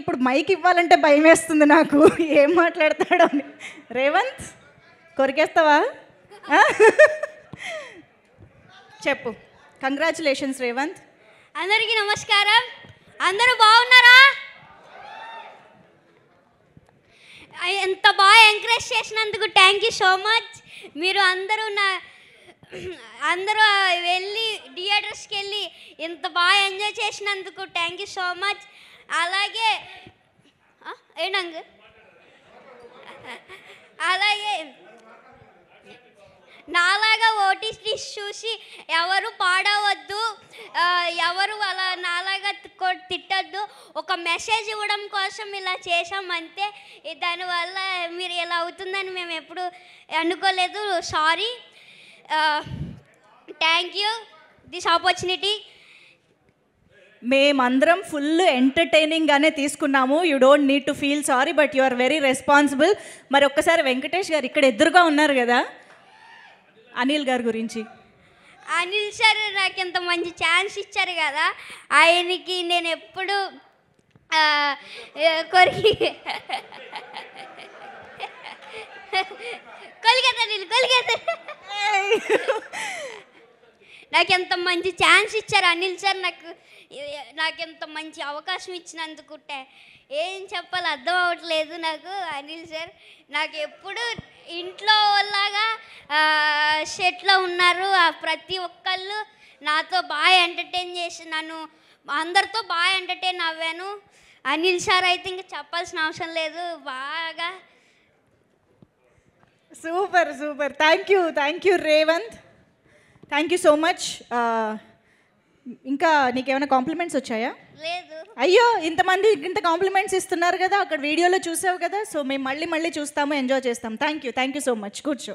ఇప్పుడు మైక్ ఇవ్వాలంటే భయం వేస్తుంది నాకు, ఏం మాట్లాడతాడో అని. రేవంత్, కొరికేస్తావా? చెప్పు. కంగ్రాచులేషన్స్ రేవంత్. అందరికీ నమస్కారం. అందరూ బాగున్నారా? ఎంత బాగా ఎంకరేజ్ చేసినందుకు థ్యాంక్ యూ సో మచ్. మీరు అందరూ వెళ్ళి థియేటర్స్కి వెళ్ళి ఇంత బాగా ఎంజాయ్ చేసినందుకు థ్యాంక్ యూ సో మచ్. అలాగే ఏంటంగ్ అలాగే నాలాగా ఓటీటీ చూసి ఎవరు పాడవద్దు, ఎవరు అలా నాలాగా తిట్టద్దు. ఒక మెసేజ్ ఇవ్వడం కోసం ఇలా చేసాం అంతే. దానివల్ల మీరు ఇలా అవుతుందని మేము ఎప్పుడు అనుకోలేదు. Sorry. Thank you this opportunity. మేమందరం ఫుల్ ఎంటర్టైనింగ్గానే తీసుకున్నాము. You don't need to feel sorry, but you are very responsible. మరి ఒక్కసారి వెంకటేష్ గారు ఇక్కడ ఎదురుగా ఉన్నారు కదా, అనిల్ గారి గురించి. అనిల్ సార్ నాకు ఇంత మంచి ఛాన్స్ ఇచ్చారు కదా, ఆయనకి నేను ఎప్పుడు కొలిగేత నాకు ఎంత మంచి ఛాన్స్ ఇచ్చారు అనిల్ సార్. నాకు ఎంత మంచి అవకాశం ఇచ్చినందుకు ఏం చెప్పాలి అర్థం అవ్వట్లేదు నాకు. అనిల్ సార్ నాకు ఎప్పుడు ఇంట్లో లాగా సెట్లో ఉన్నారు. ప్రతి ఒక్కళ్ళు నాతో బాగా ఎంటర్టైన్ చేసి నన్ను అందరితో బాగా ఎంటర్టైన్ అవ్వాను. అనిల్ సార్ అయితే ఇంకా చెప్పాల్సిన అవసరం లేదు. బాగా super super. Thank you Revanth. Thank you so much. ఇంకా నీకేమైనా కాంప్లిమెంట్స్ వచ్చాయా? లేదు. అయ్యో, ఇంత కాంప్లిమెంట్స్ ఇస్తున్నారు కదా, అక్కడ వీడియోలో చూసావు కదా. సో మేము మళ్ళీ చూస్తాము, ఎంజాయ్ చేస్తాం. Thank you so much. కూర్చో.